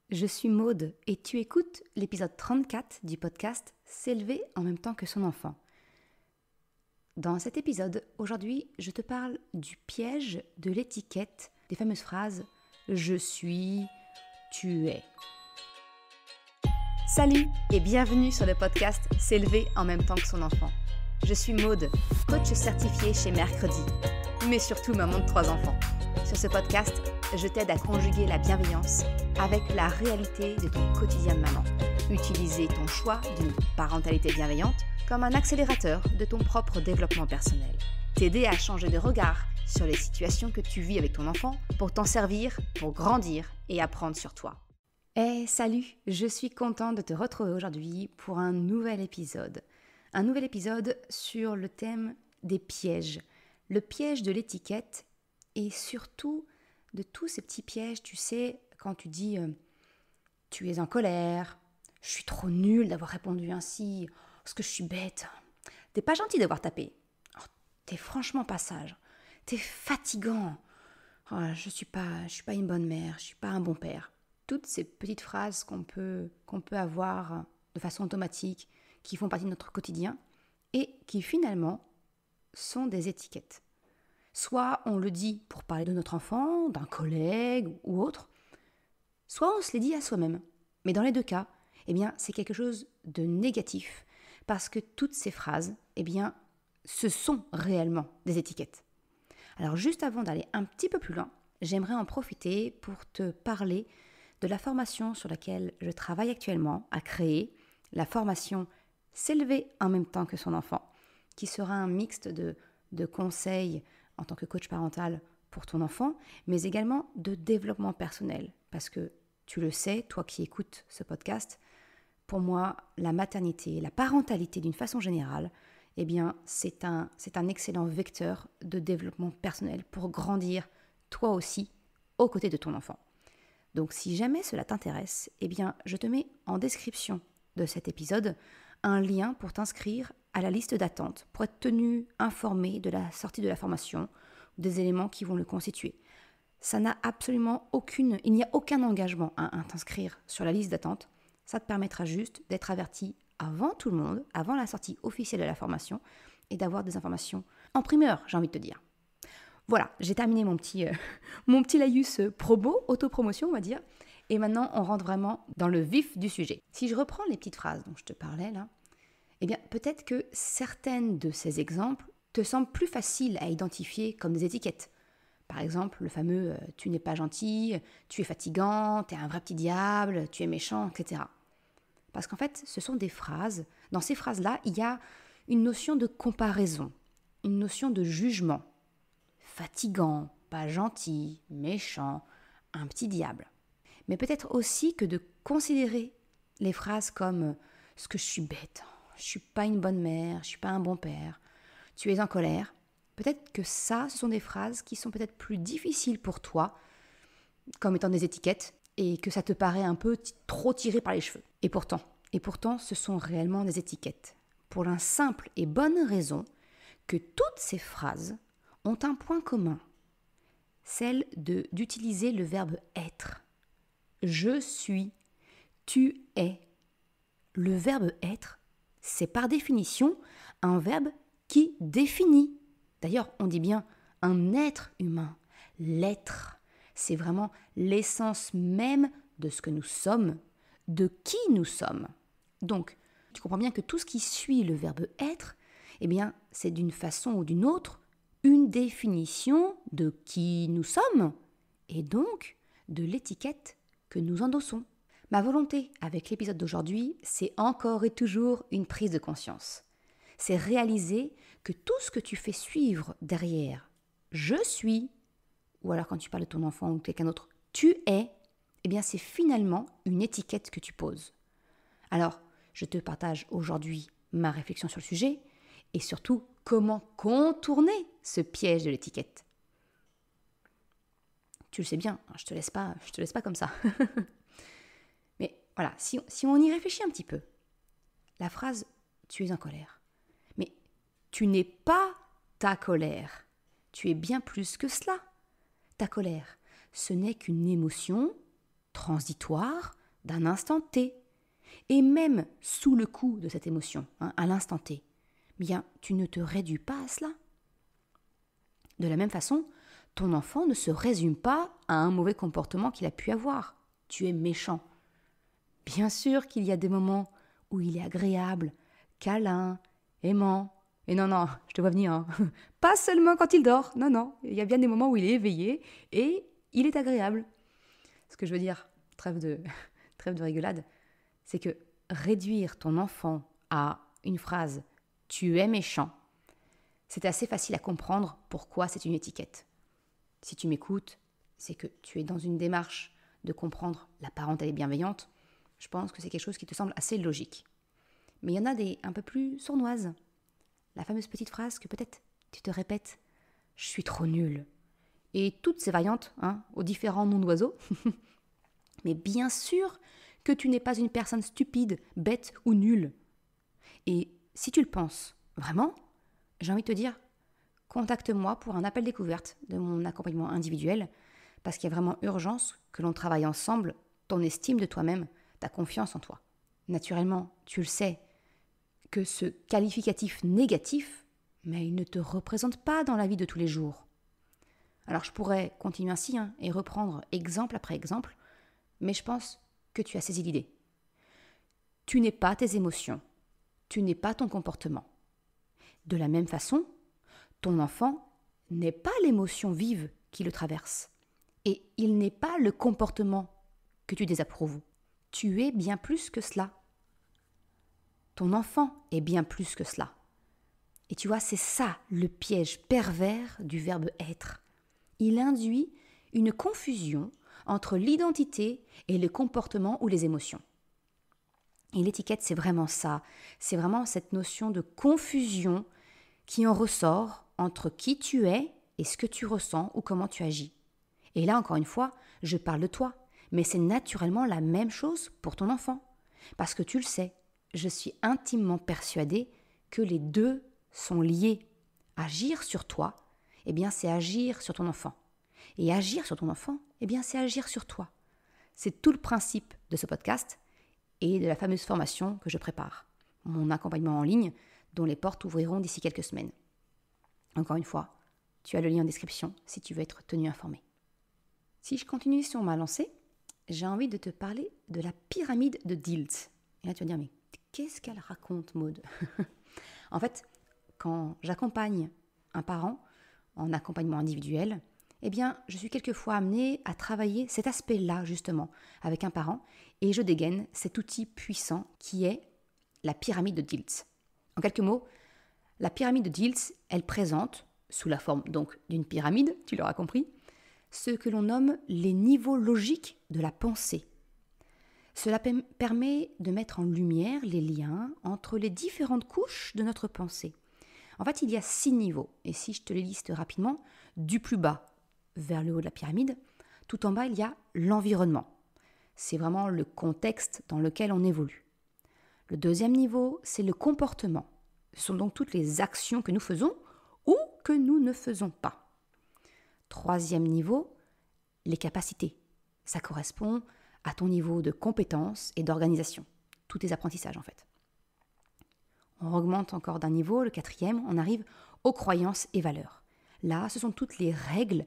je suis Maude et tu écoutes l'épisode 34 du podcast S'élever en même temps que son enfant. Dans cet épisode, aujourd'hui, je te parle du piège de l'étiquette des fameuses phrases « je suis »,« tu es ». Salut et bienvenue sur le podcast S'élever en même temps que son enfant. Je suis Maude, coach certifiée chez Mercredi, mais surtout maman de 3 enfants. Sur ce podcast, je t'aide à conjuguer la bienveillance avec la réalité de ton quotidien de maman. Utiliser ton choix d'une parentalité bienveillante comme un accélérateur de ton propre développement personnel. T'aider à changer de regard sur les situations que tu vis avec ton enfant pour t'en servir, pour grandir et apprendre sur toi. Salut, je suis contente de te retrouver aujourd'hui pour un nouvel épisode. Un nouvel épisode sur le thème des pièges. Le piège de l'étiquette et surtout de tous ces petits pièges, tu sais, quand tu dis tu es en colère, je suis trop nulle d'avoir répondu ainsi, parce que je suis bête, t'es pas gentil d'avoir tapé, oh, t'es franchement pas sage, t'es fatigant, oh, je suis pas une bonne mère, je suis pas un bon père. Toutes ces petites phrases qu'on peut avoir de façon automatique, qui font partie de notre quotidien et qui finalement sont des étiquettes. Soit on le dit pour parler de notre enfant, d'un collègue ou autre, soit on se les dit à soi-même. Mais dans les deux cas, c'est quelque chose de négatif parce que toutes ces phrases, ce sont réellement des étiquettes. Alors juste avant d'aller un petit peu plus loin, j'aimerais en profiter pour te parler de la formation sur laquelle je travaille actuellement à créer, la formation S'élever en même temps que son enfant, qui sera un mixte de conseils en tant que coach parental pour ton enfant, mais également de développement personnel. Parce que tu le sais, toi qui écoutes ce podcast, pour moi, la maternité, la parentalité d'une façon générale, c'est un excellent vecteur de développement personnel pour grandir toi aussi aux côtés de ton enfant. Donc si jamais cela t'intéresse, je te mets en description de cet épisode un lien pour t'inscrire à la liste d'attente, pour être tenu informé de la sortie de la formation, des éléments qui vont le constituer. Ça n'a absolument il n'y a aucun engagement à t'inscrire sur la liste d'attente. Ça te permettra juste d'être averti avant tout le monde, avant la sortie officielle de la formation, et d'avoir des informations en primeur, j'ai envie de te dire. Voilà, j'ai terminé mon petit laïus promo, autopromotion on va dire, et maintenant on rentre vraiment dans le vif du sujet. Si je reprends les petites phrases dont je te parlais là, peut-être que certaines de ces exemples te semblent plus faciles à identifier comme des étiquettes. Par exemple, le fameux « tu n'es pas gentil »,« tu es fatigant »,« tu es un vrai petit diable »,« tu es méchant », etc. Parce qu'en fait, ce sont des phrases. Dans ces phrases-là, il y a une notion de comparaison, une notion de jugement. Fatigant, pas gentil, méchant, un petit diable. Mais peut-être aussi que de considérer les phrases comme « ce que je suis bête », « je suis pas une bonne mère, je suis pas un bon père »,« tu es en colère », peut-être que ça, ce sont des phrases qui sont peut-être plus difficiles pour toi, comme étant des étiquettes, et que ça te paraît un peu trop tiré par les cheveux. Et pourtant, ce sont réellement des étiquettes. Pour la simple et bonne raison que toutes ces phrases ont un point commun, celle d'utiliser le verbe être. Je suis, tu es. Le verbe être, c'est par définition un verbe qui définit. D'ailleurs, on dit bien un être humain. L'être, c'est vraiment l'essence même de ce que nous sommes, de qui nous sommes. Donc, tu comprends bien que tout ce qui suit le verbe être, c'est d'une façon ou d'une autre une définition de qui nous sommes et donc de l'étiquette que nous endossons. Ma volonté avec l'épisode d'aujourd'hui, c'est encore et toujours une prise de conscience. C'est réaliser que tout ce que tu fais suivre derrière « je suis » ou alors quand tu parles de ton enfant ou de quelqu'un d'autre « tu es », c'est finalement une étiquette que tu poses. Alors, je te partage aujourd'hui ma réflexion sur le sujet et surtout comment contourner ce piège de l'étiquette. Tu le sais bien, je te laisse pas comme ça. Mais voilà, si on y réfléchit un petit peu, la phrase « tu es en colère », mais tu n'es pas ta colère, tu es bien plus que cela. Ta colère, ce n'est qu'une émotion transitoire d'un instant T. Et même sous le coup de cette émotion, à l'instant T, bien, tu ne te réduis pas à cela. De la même façon, ton enfant ne se résume pas à un mauvais comportement qu'il a pu avoir. Tu es méchant. Bien sûr qu'il y a des moments où il est agréable, câlin, aimant. Et non, je te vois venir. Pas seulement quand il dort. Non, il y a bien des moments où il est éveillé et il est agréable. Ce que je veux dire, trêve de rigolade, c'est que réduire ton enfant à une phrase « tu es méchant », c'est assez facile à comprendre pourquoi c'est une étiquette. Si tu m'écoutes, c'est que tu es dans une démarche de comprendre la parentalité bienveillante. Je pense que c'est quelque chose qui te semble assez logique. Mais il y en a des un peu plus sournoises. La fameuse petite phrase que peut-être tu te répètes « je suis trop nulle ». Et toutes ces variantes, aux différents noms d'oiseaux. Mais bien sûr que tu n'es pas une personne stupide, bête ou nulle. Et si tu le penses vraiment, j'ai envie de te dire, contacte-moi pour un appel découverte de mon accompagnement individuel, parce qu'il y a vraiment urgence que l'on travaille ensemble ton estime de toi-même, ta confiance en toi. Naturellement, tu le sais, que ce qualificatif négatif, mais il ne te représente pas dans la vie de tous les jours. Alors je pourrais continuer ainsi et reprendre exemple après exemple, mais je pense que tu as saisi l'idée. Tu n'es pas tes émotions, tu n'es pas ton comportement. De la même façon, ton enfant n'est pas l'émotion vive qui le traverse, et il n'est pas le comportement que tu désapprouves. Tu es bien plus que cela. Ton enfant est bien plus que cela. Et tu vois, c'est ça le piège pervers du verbe être. Il induit une confusion entre l'identité et le comportement ou les émotions. Et l'étiquette, c'est vraiment ça. C'est vraiment cette notion de confusion qui en ressort entre qui tu es et ce que tu ressens ou comment tu agis. Et là, encore une fois, je parle de toi, mais c'est naturellement la même chose pour ton enfant. Parce que tu le sais, je suis intimement persuadée que les deux sont liés. Agir sur toi, eh bien, c'est agir sur ton enfant. Et agir sur ton enfant, eh bien, c'est agir sur toi. C'est tout le principe de ce podcast et de la fameuse formation que je prépare. Mon accompagnement en ligne, dont les portes ouvriront d'ici quelques semaines. Encore une fois, tu as le lien en description si tu veux être tenu informé. Si je continue sur ma lancée, j'ai envie de te parler de la pyramide de Diels. Et là, tu vas dire, mais qu'est-ce qu'elle raconte, Maud? En fait, quand j'accompagne un parent en accompagnement individuel, eh bien, je suis quelquefois amenée à travailler cet aspect-là, justement, avec un parent, et je dégaine cet outil puissant qui est la pyramide de Diels. En quelques mots, la pyramide de Diels, elle présente, sous la forme donc d'une pyramide, tu l'auras compris, ce que l'on nomme les niveaux logiques de la pensée. Cela permet de mettre en lumière les liens entre les différentes couches de notre pensée. En fait, il y a 6 niveaux, et si je te les liste rapidement, du plus bas vers le haut de la pyramide, tout en bas, il y a l'environnement. C'est vraiment le contexte dans lequel on évolue. Le deuxième niveau, c'est le comportement. Ce sont donc toutes les actions que nous faisons ou que nous ne faisons pas. Troisième niveau, les capacités. Ça correspond à ton niveau de compétence et d'organisation. Tous tes apprentissages en fait. On augmente encore d'un niveau, le quatrième, on arrive aux croyances et valeurs. Là, ce sont toutes les règles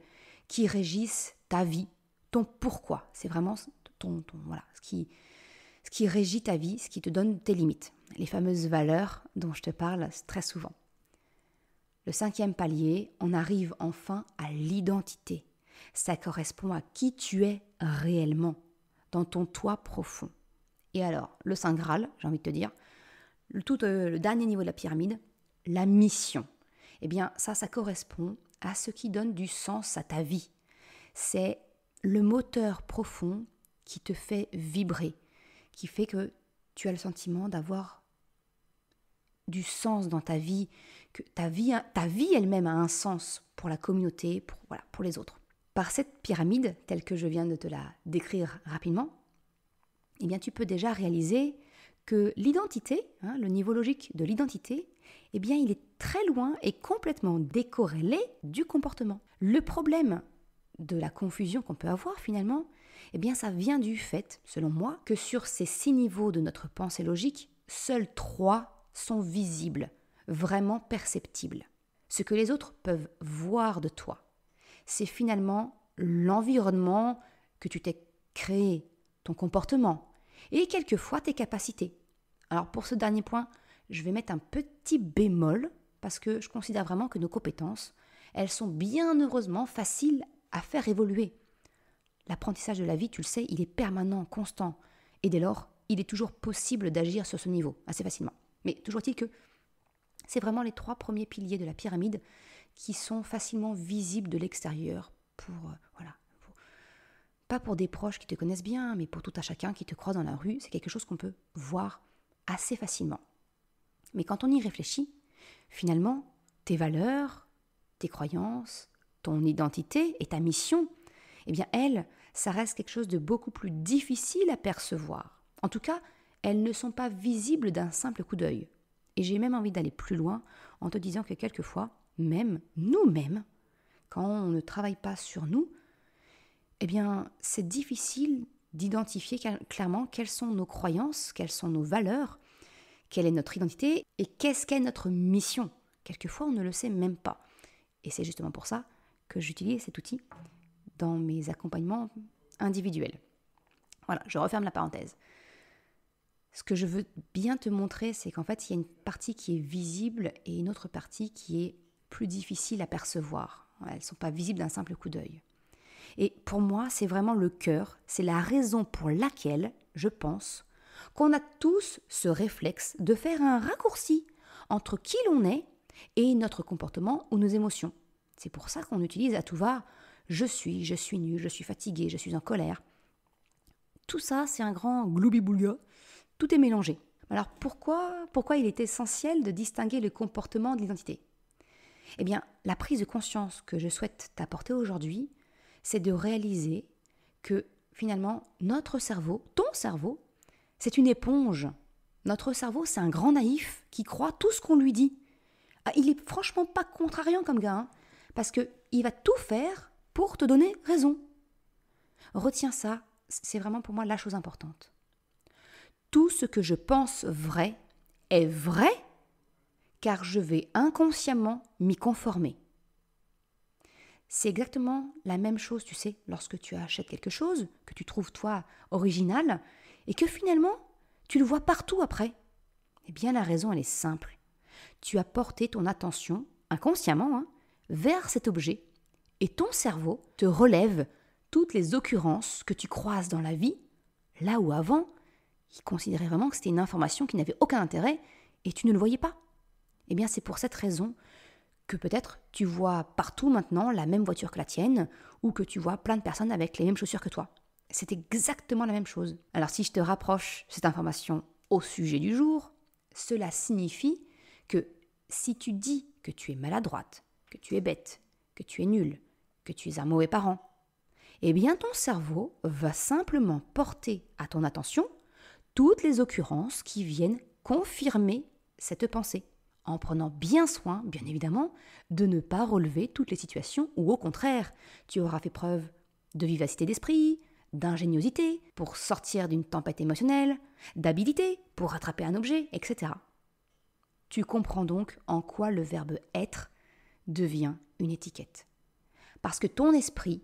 qui régissent ta vie, ton pourquoi. C'est vraiment voilà, ce qui régit ta vie, ce qui te donne tes limites. Les fameuses valeurs dont je te parle très souvent. Le cinquième palier, on arrive enfin à l'identité. Ça correspond à qui tu es réellement, dans ton toi profond. Et alors, le Saint Graal, j'ai envie de te dire, le dernier niveau de la pyramide, la mission. Eh bien, ça correspond à ce qui donne du sens à ta vie. C'est le moteur profond qui te fait vibrer, qui fait que tu as le sentiment d'avoir du sens dans ta vie, que ta vie elle-même a un sens pour la communauté, pour les autres. Par cette pyramide, telle que je viens de te la décrire rapidement, eh bien, tu peux déjà réaliser que l'identité, le niveau logique de l'identité, eh bien, il est très loin et complètement décorrélé du comportement. Le problème de la confusion qu'on peut avoir finalement, Eh bien, ça vient du fait, selon moi, que sur ces 6 niveaux de notre pensée logique, seuls 3 sont visibles, vraiment perceptibles. Ce que les autres peuvent voir de toi, c'est finalement l'environnement que tu t'es créé, ton comportement, et quelquefois tes capacités. Alors pour ce dernier point, je vais mettre un petit bémol, parce que je considère vraiment que nos compétences, elles sont bien heureusement faciles à faire évoluer. L'apprentissage de la vie, tu le sais, il est permanent, constant, et dès lors, il est toujours possible d'agir sur ce niveau, assez facilement. Mais toujours est-il que c'est vraiment les 3 premiers piliers de la pyramide qui sont facilement visibles de l'extérieur pas pour des proches qui te connaissent bien, mais pour tout à chacun qui te croise dans la rue, c'est quelque chose qu'on peut voir assez facilement. Mais quand on y réfléchit, finalement, tes valeurs, tes croyances, ton identité et ta mission, eh bien elles, ça reste quelque chose de beaucoup plus difficile à percevoir. En tout cas, elles ne sont pas visibles d'un simple coup d'œil. Et j'ai même envie d'aller plus loin en te disant que quelquefois, même nous-mêmes, quand on ne travaille pas sur nous, eh bien, c'est difficile d'identifier clairement quelles sont nos croyances, quelles sont nos valeurs, quelle est notre identité et qu'est-ce qu'est notre mission. Quelquefois, on ne le sait même pas. Et c'est justement pour ça que j'utilise cet outil dans mes accompagnements individuels. Voilà, je referme la parenthèse. Ce que je veux bien te montrer, c'est qu'en fait, il y a une partie qui est visible et une autre partie qui est plus difficile à percevoir. Elles ne sont pas visibles d'un simple coup d'œil. Et pour moi, c'est vraiment le cœur, c'est la raison pour laquelle, je pense, qu'on a tous ce réflexe de faire un raccourci entre qui l'on est et notre comportement ou nos émotions. C'est pour ça qu'on utilise à tout va « je suis nul, je suis fatigué, je suis en colère ». Tout ça, c'est un grand gloubi-boulga, tout est mélangé. Alors pourquoi il est essentiel de distinguer le comportement de l'identité ? Eh bien, la prise de conscience que je souhaite t'apporter aujourd'hui, c'est de réaliser que finalement, notre cerveau, ton cerveau, c'est une éponge. Notre cerveau, c'est un grand naïf qui croit tout ce qu'on lui dit. Ah, il est franchement pas contrariant comme gars, parce qu'il va tout faire pour te donner raison. Retiens ça, c'est vraiment pour moi la chose importante. Tout ce que je pense vrai est vrai, car je vais inconsciemment m'y conformer. C'est exactement la même chose, tu sais, lorsque tu achètes quelque chose, que tu trouves toi original, et que finalement, tu le vois partout après. Eh bien, la raison, elle est simple. Tu as porté ton attention, inconsciemment, vers cet objet, et ton cerveau te relève toutes les occurrences que tu croises dans la vie, là où avant, il considérait vraiment que c'était une information qui n'avait aucun intérêt, et tu ne le voyais pas. Eh bien, c'est pour cette raison que peut-être tu vois partout maintenant la même voiture que la tienne ou que tu vois plein de personnes avec les mêmes chaussures que toi. C'est exactement la même chose. Alors si je te rapproche cette information au sujet du jour, cela signifie que si tu dis que tu es maladroite, que tu es bête, que tu es nulle, que tu es un mauvais parent, eh bien ton cerveau va simplement porter à ton attention toutes les occurrences qui viennent confirmer cette pensée, en prenant bien soin, bien évidemment, de ne pas relever toutes les situations où, au contraire, tu auras fait preuve de vivacité d'esprit, d'ingéniosité pour sortir d'une tempête émotionnelle, d'habilité pour rattraper un objet, etc. Tu comprends donc en quoi le verbe « être » devient une étiquette. Parce que ton esprit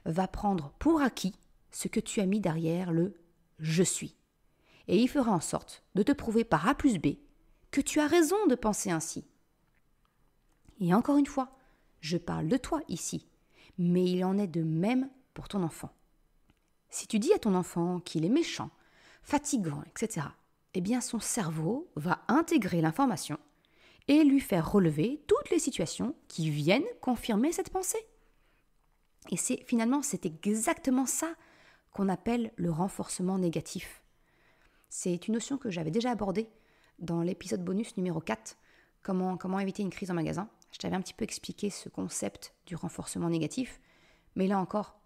va prendre pour acquis ce que tu as mis derrière le « je suis ». Et il fera en sorte de te prouver par A plus B que tu as raison de penser ainsi. Et encore une fois, je parle de toi ici, mais il en est de même pour ton enfant. Si tu dis à ton enfant qu'il est méchant, fatigant, etc., eh bien son cerveau va intégrer l'information et lui faire relever toutes les situations qui viennent confirmer cette pensée. Et c'est exactement ça qu'on appelle le renforcement négatif. C'est une notion que j'avais déjà abordée dans l'épisode bonus numéro 4, comment éviter une crise en magasin. Je t'avais un petit peu expliqué ce concept du renforcement négatif, mais là encore,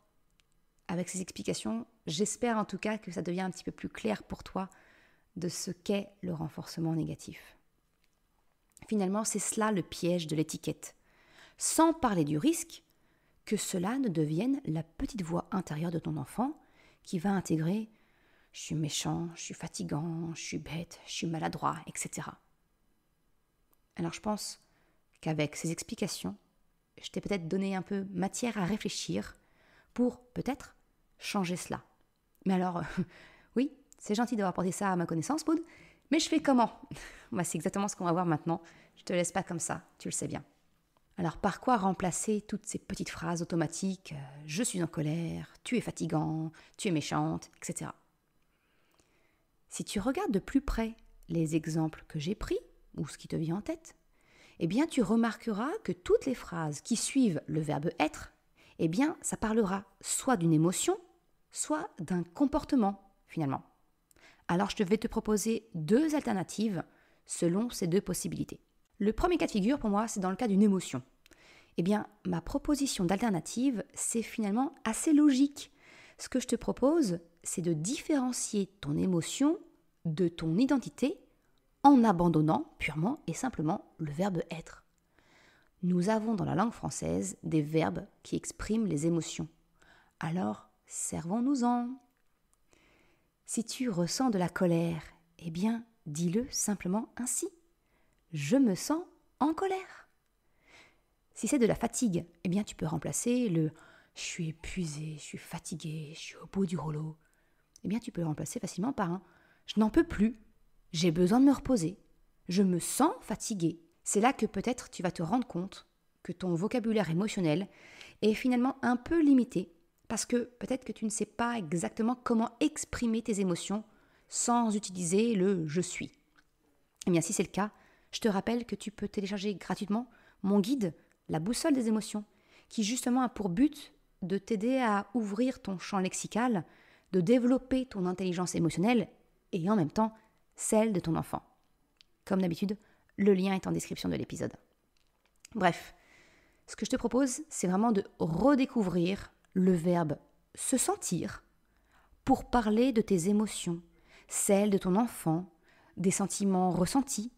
avec ces explications, j'espère en tout cas que ça devient un petit peu plus clair pour toi de ce qu'est le renforcement négatif. Finalement, c'est cela le piège de l'étiquette. Sans parler du risque que cela ne devienne la petite voix intérieure de ton enfant qui va intégrer « je suis méchant, je suis fatigant, je suis bête, je suis maladroit, etc. » Alors je pense qu'avec ces explications, je t'ai peut-être donné un peu matière à réfléchir pour peut-être changer cela. Mais alors, oui, c'est gentil d'avoir porté ça à ma connaissance, Maud, mais je fais comment ? C'est exactement ce qu'on va voir maintenant. Je te laisse pas comme ça, tu le sais bien. Alors par quoi remplacer toutes ces petites phrases automatiques « je suis en colère »,« tu es fatigant »,« tu es méchante », etc. Si tu regardes de plus près les exemples que j'ai pris, ou ce qui te vient en tête, eh bien tu remarqueras que toutes les phrases qui suivent le verbe « être », eh bien ça parlera soit d'une émotion, soit d'un comportement, finalement. Alors je vais te proposer 2 alternatives selon ces 2 possibilités. Le premier cas de figure pour moi, c'est dans le cas d'une émotion. Eh bien, ma proposition d'alternative, c'est finalement assez logique. Ce que je te propose, c'est de différencier ton émotion de ton identité en abandonnant purement et simplement le verbe « être ». Nous avons dans la langue française des verbes qui expriment les émotions. Alors, servons-nous-en. Si tu ressens de la colère, eh bien, dis-le simplement ainsi. Je me sens en colère. Si c'est de la fatigue, eh bien, tu peux remplacer le « je suis épuisé, je suis fatigué, je suis au bout du rouleau ». Eh bien, tu peux le remplacer facilement par un « je n'en peux plus, j'ai besoin de me reposer, je me sens fatigué ». C'est là que peut-être tu vas te rendre compte que ton vocabulaire émotionnel est finalement un peu limité parce que peut-être que tu ne sais pas exactement comment exprimer tes émotions sans utiliser le « je suis ». Eh bien, si c'est le cas, je te rappelle que tu peux télécharger gratuitement mon guide « La boussole des émotions » qui justement a pour but de t'aider à ouvrir ton champ lexical, de développer ton intelligence émotionnelle et en même temps celle de ton enfant. Comme d'habitude, le lien est en description de l'épisode. Bref, ce que je te propose, c'est vraiment de redécouvrir le verbe « se sentir » pour parler de tes émotions, celles de ton enfant, des sentiments ressentis,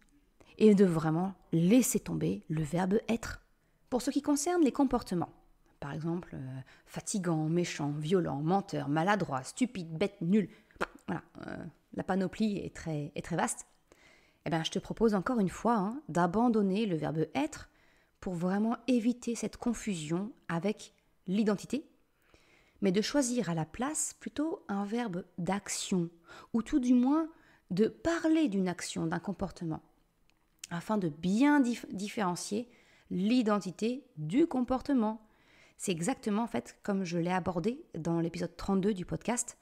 et de vraiment laisser tomber le verbe « être ». Pour ce qui concerne les comportements, par exemple, fatigant, méchant, violent, menteur, maladroit, stupide, bête, nul, voilà, la panoplie est très vaste. Eh bien, je te propose encore une fois d'abandonner le verbe « être » pour vraiment éviter cette confusion avec l'identité, mais de choisir à la place plutôt un verbe d'action, ou tout du moins de parler d'une action, d'un comportement, afin de bien différencier l'identité du comportement. C'est exactement en fait comme je l'ai abordé dans l'épisode 32 du podcast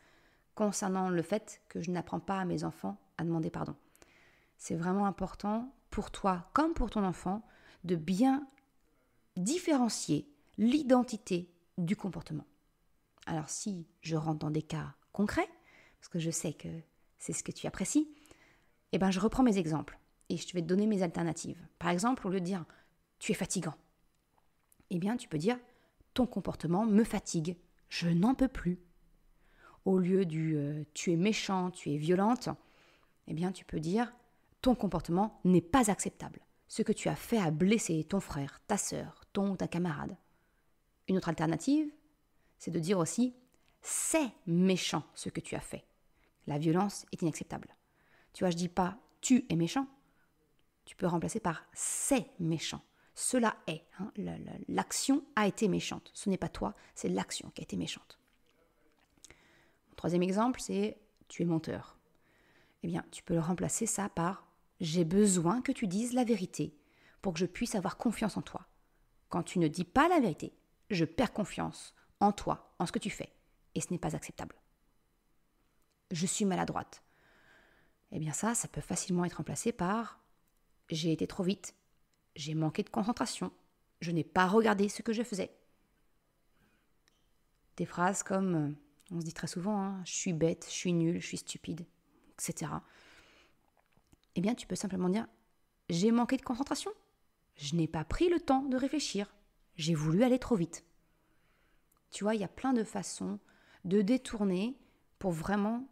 concernant le fait que je n'apprends pas à mes enfants à demander pardon. C'est vraiment important pour toi comme pour ton enfant de bien différencier l'identité du comportement. Alors si je rentre dans des cas concrets, parce que je sais que c'est ce que tu apprécies, eh ben je reprends mes exemples et je vais te donner mes alternatives. Par exemple, au lieu de dire « tu es fatigant », eh bien tu peux dire « ton comportement me fatigue, je n'en peux plus ». Au lieu du « tu es méchant, tu es violente », eh bien tu peux dire « ton comportement n'est pas acceptable. Ce que tu as fait a blessé ton frère, ta sœur, ton ou ta camarade. » Une autre alternative, c'est de dire aussi « c'est méchant ce que tu as fait. La violence est inacceptable. » Tu vois, je ne dis pas « tu es méchant », tu peux remplacer par « c'est méchant ». Cela est, l'action a été méchante. Ce n'est pas toi, c'est l'action qui a été méchante. Mon troisième exemple, c'est « tu es menteur ». Eh bien, tu peux le remplacer ça par « j'ai besoin que tu dises la vérité pour que je puisse avoir confiance en toi. Quand tu ne dis pas la vérité, je perds confiance en toi, en ce que tu fais, et ce n'est pas acceptable. Je suis maladroite. Eh bien ça peut facilement être remplacé par « j'ai été trop vite, j'ai manqué de concentration, je n'ai pas regardé ce que je faisais ». Des phrases comme, on se dit très souvent, je suis bête, je suis nulle, je suis stupide, etc. Eh bien tu peux simplement dire « j'ai manqué de concentration, je n'ai pas pris le temps de réfléchir, j'ai voulu aller trop vite ». Tu vois, il y a plein de façons de détourner pour vraiment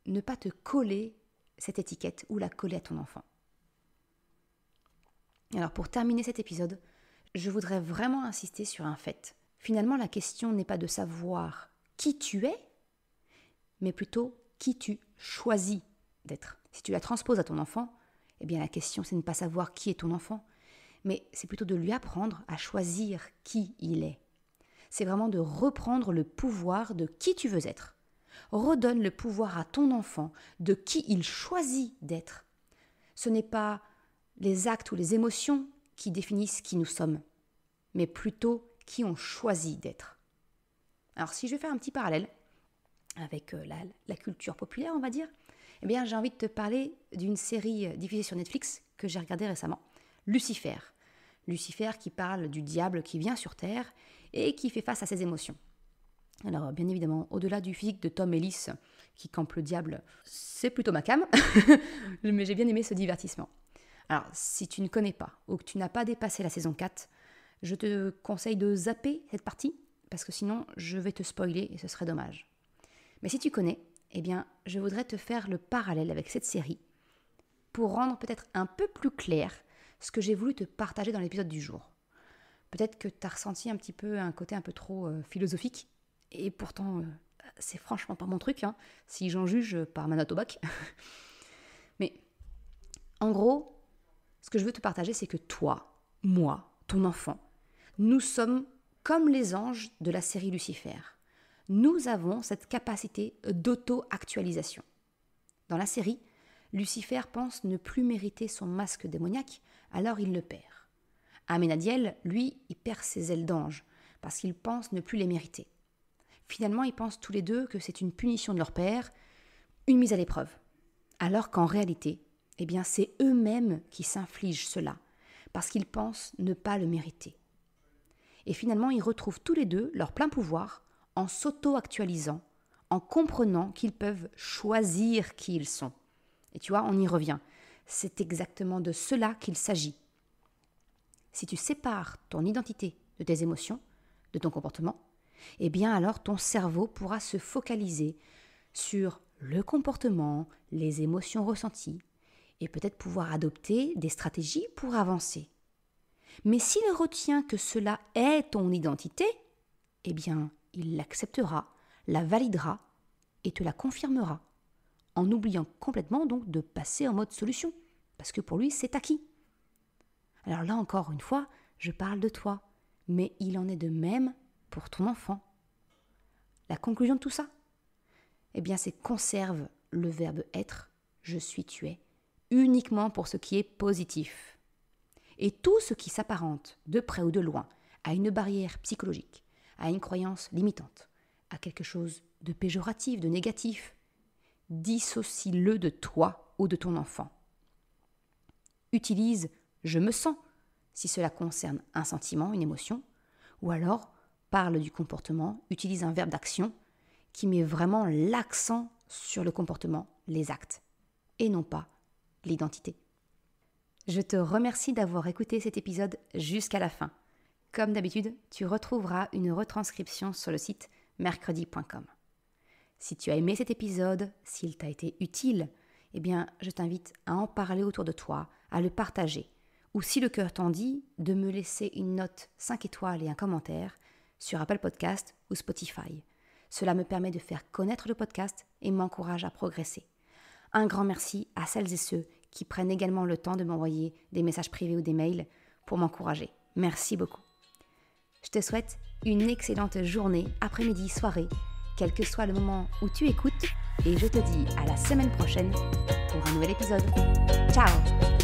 ne pas te coller cette étiquette ou la coller à ton enfant. Alors pour terminer cet épisode, je voudrais vraiment insister sur un fait. Finalement, la question n'est pas de savoir qui tu es, mais plutôt qui tu choisis d'être. Si tu la transposes à ton enfant, eh bien la question c'est de ne pas savoir qui est ton enfant, mais c'est plutôt de lui apprendre à choisir qui il est. C'est vraiment de reprendre le pouvoir de qui tu veux être. Redonne le pouvoir à ton enfant de qui il choisit d'être. Ce n'est pas les actes ou les émotions qui définissent qui nous sommes, mais plutôt qui on choisit d'être. Alors si je vais faire un petit parallèle avec la culture populaire, on va dire, eh bien j'ai envie de te parler d'une série diffusée sur Netflix que j'ai regardée récemment, Lucifer. Lucifer qui parle du diable qui vient sur Terre et qui fait face à ses émotions. Alors bien évidemment, au-delà du physique de Tom Ellis qui campe le diable, c'est plutôt ma came, mais j'ai bien aimé ce divertissement. Alors si tu ne connais pas ou que tu n'as pas dépassé la saison 4, je te conseille de zapper cette partie parce que sinon je vais te spoiler et ce serait dommage. Mais si tu connais, eh bien je voudrais te faire le parallèle avec cette série pour rendre peut-être un peu plus clair ce que j'ai voulu te partager dans l'épisode du jour. Peut-être que tu as ressenti un petit peu un côté un peu trop philosophique, et pourtant c'est franchement pas mon truc, si j'en juge par ma note au bac. Mais en gros, ce que je veux te partager, c'est que toi, moi, ton enfant, nous sommes comme les anges de la série Lucifer. Nous avons cette capacité d'auto-actualisation. Dans la série, Lucifer pense ne plus mériter son masque démoniaque, alors il le perd. Amenadiel, lui, il perd ses ailes d'ange, parce qu'il pense ne plus les mériter. Finalement, ils pensent tous les deux que c'est une punition de leur père, une mise à l'épreuve. Alors qu'en réalité, eh bien, c'est eux-mêmes qui s'infligent cela, parce qu'ils pensent ne pas le mériter. Et finalement, ils retrouvent tous les deux leur plein pouvoir en s'auto-actualisant, en comprenant qu'ils peuvent choisir qui ils sont. Et tu vois, on y revient. C'est exactement de cela qu'il s'agit. Si tu sépares ton identité de tes émotions, de ton comportement, eh bien alors ton cerveau pourra se focaliser sur le comportement, les émotions ressenties, et peut-être pouvoir adopter des stratégies pour avancer. Mais s'il retient que cela est ton identité, eh bien il l'acceptera, la validera et te la confirmera, en oubliant complètement donc de passer en mode solution, parce que pour lui c'est acquis. Alors là encore une fois, je parle de toi, mais il en est de même pour ton enfant. La conclusion de tout ça, eh bien c'est conserve le verbe être, je suis, tu es, uniquement pour ce qui est positif. Et tout ce qui s'apparente, de près ou de loin, à une barrière psychologique, à une croyance limitante, à quelque chose de péjoratif, de négatif, dissocie-le de toi ou de ton enfant. Utilise « je me sens » si cela concerne un sentiment, une émotion, ou alors parle du comportement, utilise un verbe d'action qui met vraiment l'accent sur le comportement, les actes, et non pas l'identité. Je te remercie d'avoir écouté cet épisode jusqu'à la fin. Comme d'habitude, tu retrouveras une retranscription sur le site mercredi.com. Si tu as aimé cet épisode, s'il t'a été utile, eh bien, je t'invite à en parler autour de toi, à le partager, ou si le cœur t'en dit, de me laisser une note 5 étoiles et un commentaire sur Apple Podcast ou Spotify. Cela me permet de faire connaître le podcast et m'encourage à progresser. Un grand merci à celles et ceux qui prennent également le temps de m'envoyer des messages privés ou des mails pour m'encourager. Merci beaucoup. Je te souhaite une excellente journée, après-midi, soirée, quel que soit le moment où tu écoutes, et je te dis à la semaine prochaine pour un nouvel épisode. Ciao!